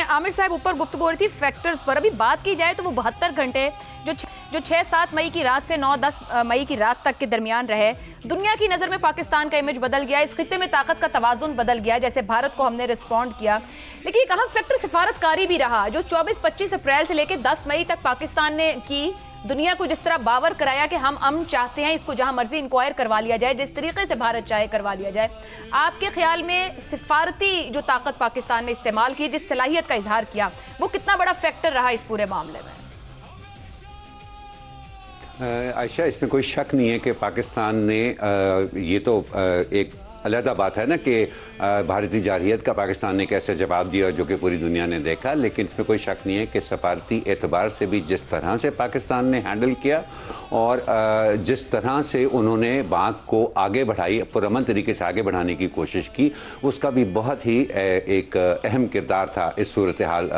عامر صاحب اوپر گفتگو ہو رہی تھی فیکٹرز پر. ابھی بات کی جائے تو وہ 72 گھنٹے جو 6-7 مئی کی رات سے 9-10 مئی کی رات تک کے درمیان رہے, دنیا کی نظر میں پاکستان کا امیج بدل گیا, اس خطے میں طاقت کا توازن بدل گیا. جیسے بھارت کو ہم نے رسپونڈ کیا, لیکن ایک اہم فیکٹر سفارت کاری بھی رہا جو 24-25 اپریل سے لے کے 10 مئی تک پاکستان نے کی. دنیا کو جس طرح باور کرایا کہ ہم امن چاہتے ہیں, اس کو جہاں مرضی انکوائر کروا لیا جائے, جس طریقے سے بھارت چاہے کروا لیا جائے. آپ کے خیال میں سفارتی جو طاقت پاکستان نے استعمال کی, جس صلاحیت کا اظہار کیا, وہ کتنا بڑا فیکٹر رہا اس پورے معاملے میں؟ عائشہ, اس میں کوئی شک نہیں ہے کہ پاکستان نے یہ تو ایک علیحدہ بات ہے نا کہ بھارتی جارحیت کا پاکستان نے کیسے جواب دیا جو کہ پوری دنیا نے دیکھا, لیکن اس میں کوئی شک نہیں ہے کہ سفارتی اعتبار سے بھی جس طرح سے پاکستان نے ہینڈل کیا اور جس طرح سے انہوں نے بات کو آگے بڑھائی, پرامن طریقے سے آگے بڑھانے کی کوشش کی, اس کا بھی بہت ہی ایک اہم کردار تھا اس صورتحال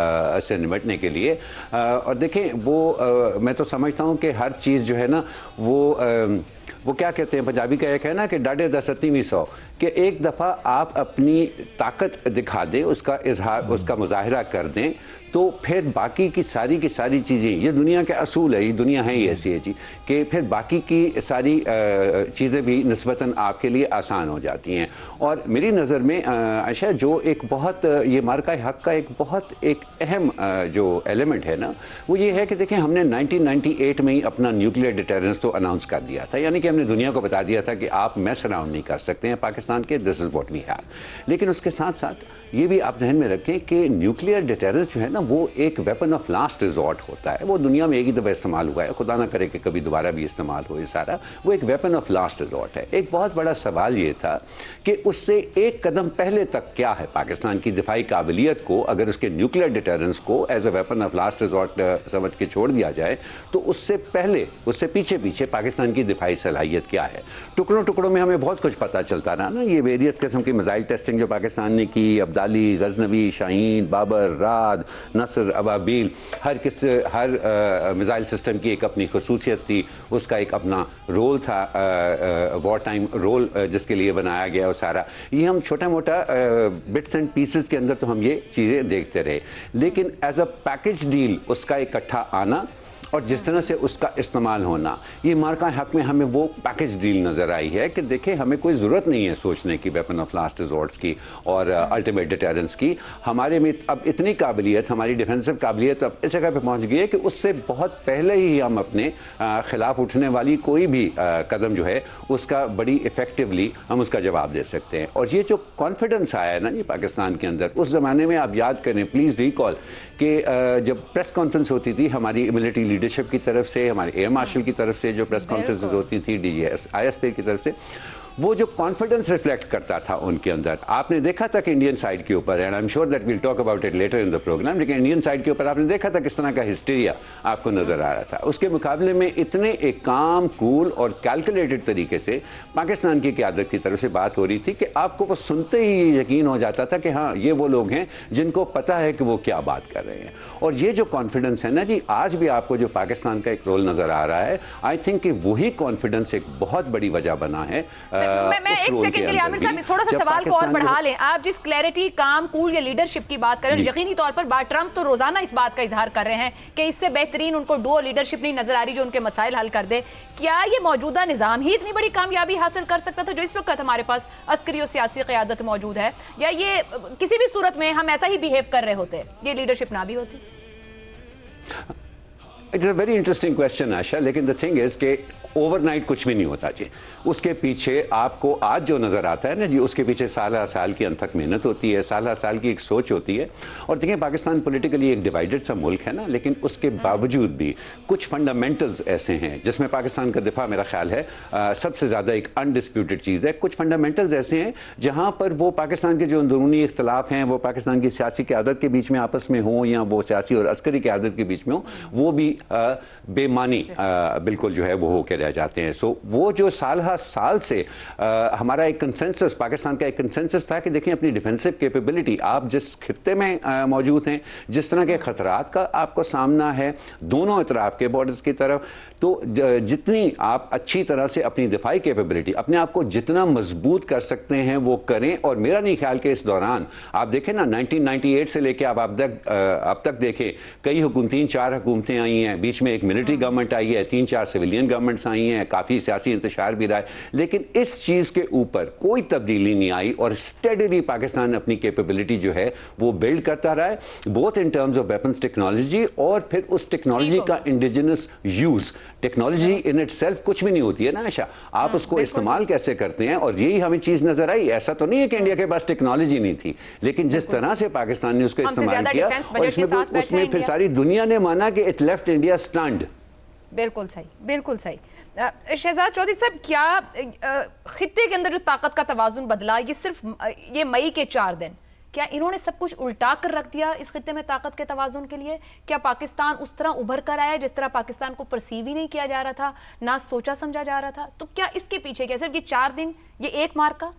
سے نمٹنے کے لیے. اور دیکھیں وہ میں تو سمجھتا ہوں کہ ہر چیز جو ہے نا وہ کیا کہتے ہیں, پنجابی کا ایک ہے نا کہ ڈاڈے دا ستیویں سو, کہ ایک دفعہ آپ اپنی طاقت دکھا دیں, اس کا اظہار, اس کا مظاہرہ کر دیں, تو پھر باقی کی ساری چیزیں, یہ دنیا کے اصول ہے, یہ دنیا ہے ہی ایسی ہے جی, کہ پھر باقی کی ساری چیزیں بھی نسبتاً آپ کے لیے آسان ہو جاتی ہیں. اور میری نظر میں عائشہ جو ایک بہت یہ مارکہ حق کا ایک بہت ایک اہم جو ایلیمنٹ ہے نا, وہ یہ ہے کہ دیکھیں ہم نے 1998 میں ہی اپنا نیوکلیئر ڈیٹرنس تو اناؤنس کر دیا تھا, یعنی کہ ہم نے دنیا کو بتا دیا تھا کہ آپ میس اراؤنڈ نہیں کر سکتے ہیں پاکستان کے, دس از واٹ وی ہیو. لیکن اس کے ساتھ ساتھ یہ بھی آپ ذہن میں رکھیں کہ نیوکلیئر ڈیٹرنس جو ہے نا وہ ایک ویپن آف لاسٹ ریزورٹ ہوتا ہے. وہ دنیا میں ایک ہی دفعہ استعمال ہوا ہے, خدا نہ کرے کہ کبھی دوبارہ بھی استعمال ہو, یہ سارا وہ ایک ویپن آف لاسٹ ریزورٹ ہے. ایک بہت بڑا سوال یہ تھا کہ اس سے ایک قدم پہلے تک کیا ہے پاکستان کی دفاعی قابلیت کو, اگر اس کے نیوکلیئر ڈیٹرنس کو as a weapon of last resort سمجھ کے چھوڑ دیا جائے, تو اس سے پہلے, اس سے پیچھے پاکستان کی دفاعی صلاحیت کیا ہے. ٹکڑوں میں ہمیں بہت کچھ پتہ چلتا رہا نا, یہ ویریس قسم کی میزائل ٹیسٹنگ جو پاکستان نے کی, ابدالی, غزنوی, شاہین, بابر, رعد, نصر, ابابیل, ہر میزائل سسٹم کی ایک اپنی خصوصیت تھی, اس کا ایک اپنا رول تھا, وار ٹائم رول جس کے لیے بنایا گیا. وہ سارا یہ ہم چھوٹا موٹا بٹس اینڈ پیسز کے اندر تو ہم یہ چیزیں دیکھتے رہے, لیکن ایز اے پیکج ڈیل اس کا اکٹھا آنا اور جس طرح سے اس کا استعمال ہونا, یہ مارکہ حق میں ہمیں وہ پیکج ڈیل نظر آئی ہے کہ دیکھیں ہمیں کوئی ضرورت نہیں ہے سوچنے کی ویپن آف لاسٹ ریزورٹس کی اور الٹیمیٹ ڈیٹرنس کی. ہمارے میں اب اتنی قابلیت, ہماری ڈیفینسو قابلیت اب اس جگہ پہ پہنچ گئی ہے کہ اس سے بہت پہلے ہی ہم اپنے خلاف اٹھنے والی کوئی بھی قدم جو ہے اس کا بڑی افیکٹولی ہم اس کا جواب دے سکتے ہیں. اور یہ جو کانفیڈنس آیا ہے نا یہ پاکستان کے اندر, اس زمانے میں آپ یاد کریں, پلیز ریکال کہ جب پریس کانفرنس ہوتی تھی ہماری ملٹری لیڈرشپ کی طرف سے, ہمارے ایئر مارشل کی طرف سے جو پریس کانفرنسز ہوتی تھی, D G S I S P کی طرف سے, وہ جو کانفیڈنس ریفلیکٹ کرتا تھا ان کے اندر, آپ نے دیکھا تھا کہ انڈین سائڈ کے اوپر, and I am sure that we'll talk about it later in the program, لیکن انڈین سائڈ کے اوپر آپ نے دیکھا تھا کس طرح کا ہسٹیریا آپ کو نظر آ رہا تھا. اس کے مقابلے میں اتنے ایک کام, کول اور کیلکولیٹڈ طریقے سے پاکستان کی قیادت کی طرف سے بات ہو رہی تھی کہ آپ کو بس سنتے ہی یقین ہو جاتا تھا کہ ہاں یہ وہ لوگ ہیں جن کو پتہ ہے کہ وہ کیا بات کر رہے ہیں. اور یہ جو کانفیڈنس ہے نا جی, آج بھی آپ کو جو پاکستان کا ایک رول نظر آ رہا ہے, آئی تھنک کہ وہی کانفیڈنس ایک بہت بڑی وجہ بنا ہے. کے لیے عامر صاحب تھوڑا سا سوال کو اور بڑھا لیں, آپ جس کلیئرٹی, کام, کول یا لیڈرشپ کی بات کر رہے ہیں, یقینی طور پر ٹرمپ تو روزانہ اس بات کا اظہار کر رہے ہیں کہ اس سے بہترین ان کو ڈو لیڈرشپ نہیں نظر آ رہی جو ان کے مسائل حل کر دے. کیا یہ موجودہ نظام ہی اتنی بڑی کامیابی حاصل کر سکتا تھا جو اس وقت ہمارے پاس عسکری اور سیاسی قیادت موجود ہے, یا یہ کسی بھی صورت میں ہم ایسا ہی بیہیو کر رہے ہوتے, یہ لیڈرشپ نہ بھی ہوتی؟ It's a very interesting question Ayesha, لیکن دا تھنگ از کہ اوور نائٹ کچھ بھی نہیں ہوتا جی. اس کے پیچھے آپ کو آج جو نظر آتا ہے نا جی, اس کے پیچھے سالہ سال کی انتھک محنت ہوتی ہے, سالہ سال کی ایک سوچ ہوتی ہے. اور دیکھیں پاکستان پولیٹیکلی ایک ڈیوائیڈڈ سا ملک ہے نا, لیکن اس کے باوجود بھی کچھ فنڈامنٹلز ایسے ہیں جس میں پاکستان کا دفاع میرا خیال ہے سب سے زیادہ ایک انڈسپیوٹڈ چیز ہے. کچھ فنڈامنٹلز ایسے ہیں جہاں پر وہ پاکستان کے جو اندرونی اختلاف ہیں, وہ پاکستان کی سیاسی قیادت کے بیچ میں آپس میں ہوں یا وہ سیاسی اور عسکری قیادت کے بیچ میں ہوں, وہ بھی بے معنی بالکل جو ہے وہ ہو کے رہ جاتے ہیں. سو وہ جو سالہ سال سے ہمارا ایک کنسنسس, پاکستان کا ایک کنسنسس تھا کہ دیکھیں اپنی ڈیفینسو کیپیبلٹی, آپ جس خطے میں موجود ہیں, جس طرح کے خطرات کا آپ کو سامنا ہے دونوں اطراف کے بارڈرز کی طرف, تو جتنی آپ اچھی طرح سے اپنی دفاعی کیپیبلٹی اپنے آپ کو جتنا مضبوط کر سکتے ہیں وہ کریں. اور میرا نہیں خیال کہ اس دوران آپ دیکھیں نا 1998 سے لے کے اب تک دیکھیں کئی حکومتیں 4 حکومتیں آئی ہیں, بیچ میں ایک ملٹری گورنمنٹ آئی ہے, 3-4 سویلین گورنمنٹس آئی ہیں, کافی سیاسی انتشار بھی رہا ہے, لیکن اس چیز کے اوپر کوئی تبدیلی نہیں آئی اور اسٹیڈلی پاکستان اپنی کیپیبلٹی جو ہے وہ بلڈ کرتا رہا ہے, both in terms of weapons technology اور پھر اس ٹیکنالوجی کا indigenous use. Technology in it self کچھ بھی نہیں ہوتی ہے نا عائشہ, آپ اس کو استعمال کیسے کرتے ہیں, اور یہی ہمیں چیز نظر آئی. ایسا تو نہیں ہے کہ انڈیا کے پاس ٹیکنالوجی نہیں تھی, لیکن جس طرح سے پاکستان نے اس کو استعمال کیا اور اس میں پھر ساری دنیا نے مانا کہ اٹ لیفٹ انڈیا اسٹنڈ. بالکل صحیح, بالکل صحیح. شہزاد چودھری صاحب, کیا خطے کے اندر جو طاقت کا توازن بدلا یہ صرف یہ مئی کے 4 دن, کیا انہوں نے سب کچھ الٹا کر رکھ دیا اس خطے میں طاقت کے توازن کے لیے؟ کیا پاکستان اس طرح ابھر کر آیا جس طرح پاکستان کو پرسیو ہی نہیں کیا جا رہا تھا, نہ سوچا سمجھا جا رہا تھا؟ تو کیا اس کے پیچھے کیا صرف یہ 4 دن, یہ ایک مارکا؟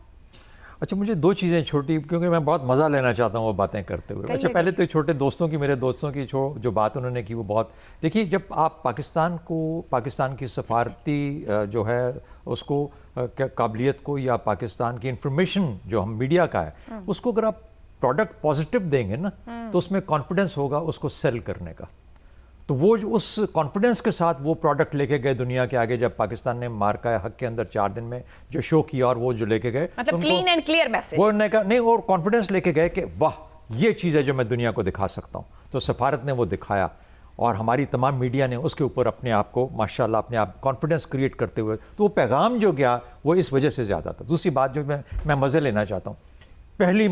اچھا, مجھے 2 چیزیں چھوٹی, کیونکہ میں بہت مزہ لینا چاہتا ہوں وہ باتیں کرتے ہوئے. اچھا, پہلے تو چھوٹے دوستوں کی, میرے دوستوں کی جو بات انہوں نے کی وہ بہت, دیکھیے جب آپ پاکستان کی سفارتی جو ہے اس کو قابلیت کو, یا پاکستان کی انفارمیشن جو ہم میڈیا کا ہے اس کو اگر آپ پروڈکٹ پازیٹیو دیں گے نا تو اس میں کانفیڈنس ہوگا اس کو سیل کرنے کا. تو وہ اس کانفیڈنس کے ساتھ وہ پروڈکٹ لے کے گئے دنیا کے آگے, جب پاکستان نے مارکا حق کے اندر 4 دن میں جو شو کیا اور وہ جو لے کے گئے, مطلب کلین اینڈ کلیئر میسج, وہ نہیں, اور کانفیڈنس لے کے گئے کہ واہ یہ چیز ہے جو میں دنیا کو دکھا سکتا ہوں. تو سفارت نے وہ دکھایا اور ہماری تمام میڈیا نے اس کے اوپر اپنے آپ کو ماشاءاللہ اپنے آپ کانفیڈنس کریٹ کرتے ہوئے, تو وہ پیغام جو گیا وہ اس وجہ سے زیادہ تھا. دوسری بات جو میں مزے لینا چاہتا ہوں, پہلی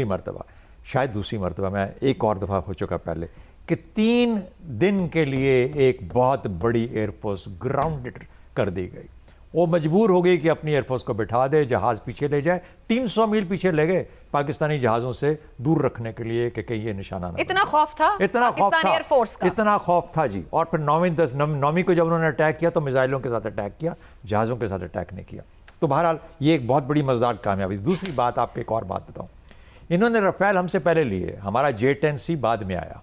مرتبہ شاید دوسری مرتبہ, میں ایک اور دفعہ ہو چکا پہلے, کہ 3 دن کے لیے ایک بہت بڑی ایئر فورس گراؤنڈڈ کر دی گئی. وہ مجبور ہو گئی کہ اپنی ایئر فورس کو بٹھا دے, جہاز پیچھے لے جائے, 300 میل پیچھے لے گئے پاکستانی جہازوں سے دور رکھنے کے لیے کہ کہیں یہ نشانہ نہ. اتنا خوف تھا پاکستان ایئر فورس کا, اتنا خوف تھا جی. اور پھر 9ویں کو جب انہوں نے اٹیک کیا تو میزائلوں کے ساتھ اٹیک کیا, جہازوں کے ساتھ اٹیک نہیں کیا. تو بہرحال یہ ایک بہت بڑی مزدار کامیابی. دوسری بات, آپ کو ایک اور بات بتاؤں, انہوں نے رفیل ہم سے پہلے لیے, ہمارا J-10C بعد میں آیا.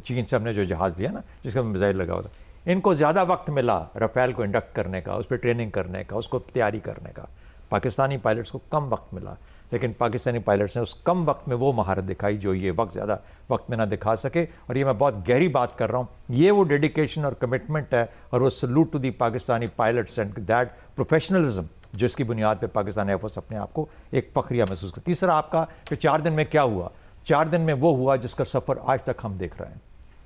چین سے ہم نے جو جہاز لیا نا جس کا میزائل لگا ہوا تھا, ان کو زیادہ وقت ملا رفیل کو انڈکٹ کرنے کا, اس پہ ٹریننگ کرنے کا, اس کو تیاری کرنے کا. پاکستانی پائلٹس کو کم وقت ملا, لیکن پاکستانی پائلٹس نے اس کم وقت میں وہ مہارت دکھائی جو یہ زیادہ وقت میں نہ دکھا سکے. اور یہ میں بہت گہری بات کر رہا ہوں, یہ وہ ڈیڈیکیشن اور کمٹمنٹ ہے, اور وہ salute to the Pakistani pilots and that professionalism جس کی بنیاد پہ پاکستان ایئر فورس اپنے آپ کو ایک فخریہ محسوس کرتی. تیسرا آپ کا کہ 4 دن میں کیا ہوا, 4 دن میں وہ ہوا جس کا سفر آج تک ہم دیکھ رہے ہیں.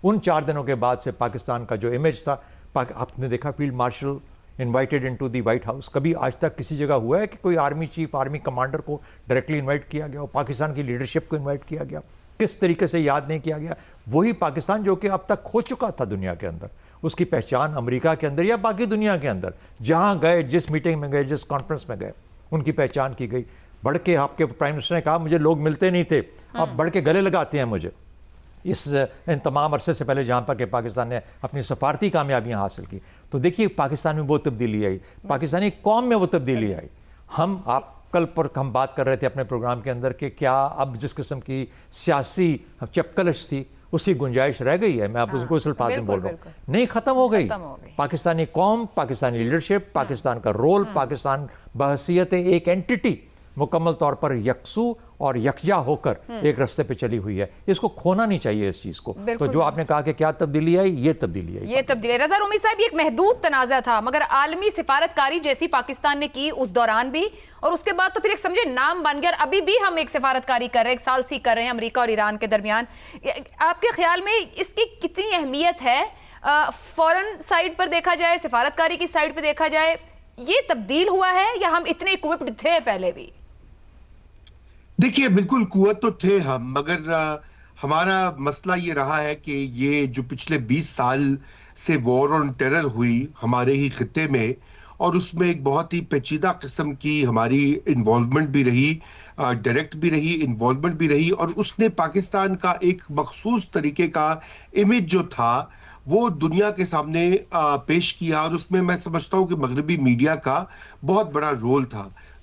ان 4 دنوں کے بعد سے پاکستان کا جو امیج تھا, آپ نے دیکھا field marshal invited into the white house, کبھی آج تک کسی جگہ ہوا ہے کہ کوئی آرمی چیف, آرمی کمانڈر کو ڈائریکٹلی انوائٹ کیا گیا, اور پاکستان کی لیڈرشپ کو انوائٹ کیا گیا, کس طریقے سے یاد نہیں کیا گیا. وہی پاکستان جو کہ اب تک کھو چکا تھا دنیا کے اندر, اس کی پہچان امریکہ کے اندر یا باقی دنیا کے اندر جہاں گئے, جس میٹنگ میں گئے, جس کانفرنس میں گئے, ان کی پہچان کی گئی. بڑھ کے آپ کے پرائم منسٹر نے کہا مجھے لوگ ملتے نہیں تھے, اب بڑھ کے گلے لگاتے ہیں مجھے. ان تمام عرصے سے پہلے جہاں پر کہ پاکستان نے اپنی سفارتی کامیابیاں حاصل کی, تو دیکھیے پاکستان میں وہ تبدیلی آئی, پاکستانی قوم میں وہ تبدیلی آئی. کل پر ہم بات کر رہے تھے اپنے پروگرام کے اندر کہ کیا اب جس قسم کی سیاسی چپکلش تھی اس کی گنجائش رہ گئی ہے. میں آپ کو اس الفاظ میں بول رہا ہوں, نہیں, ختم ہو گئی. پاکستانی قوم, پاکستانی لیڈرشپ, پاکستان کا رول, پاکستان بحیثیت ایک اینٹی مکمل طور پر یکسو اور یکجا ہو کر ایک رستے پہ چلی ہوئی ہے. اس کو کھونا نہیں چاہیے اس چیز کو. تو جو آپ نے کہا کہ کیا تبدیلی آئی, یہ تبدیلی آئی. رضا رومی صاحب, یہ ایک محدود تنازع تھا, مگر عالمی سفارتکاری جیسی پاکستان نے کی اس دوران بھی, اور اس کے بعد تو پھر ایک سمجھے نام بن گیا. ابھی بھی ہم ایک سفارتکاری کر رہے ہیں, 1 سال سے کر رہے ہیں امریکہ اور ایران کے درمیان. آپ کے خیال میں اس کی کتنی اہمیت ہے؟ فورن سائڈ پر دیکھا جائے, سفارتکاری کی سائڈ پہ دیکھا جائے, یہ تبدیل ہوا ہے یا ہم اتنے اکوپڈ تھے پہلے بھی؟ دیکھیے بالکل قوت تو تھے ہم, مگر ہمارا مسئلہ یہ رہا ہے کہ یہ جو پچھلے 20 سال سے وار آن ٹیرر ہوئی ہمارے ہی خطے میں, اور اس میں ایک بہت ہی پیچیدہ قسم کی ہماری انوالومنٹ بھی رہی, ڈائریکٹ بھی رہی, انوالومنٹ بھی رہی, اور اس نے پاکستان کا ایک مخصوص طریقے کا امیج جو تھا وہ دنیا کے سامنے پیش کیا, اور اس میں میں سمجھتا ہوں کہ مغربی میڈیا کا بہت بڑا رول تھا.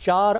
4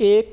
1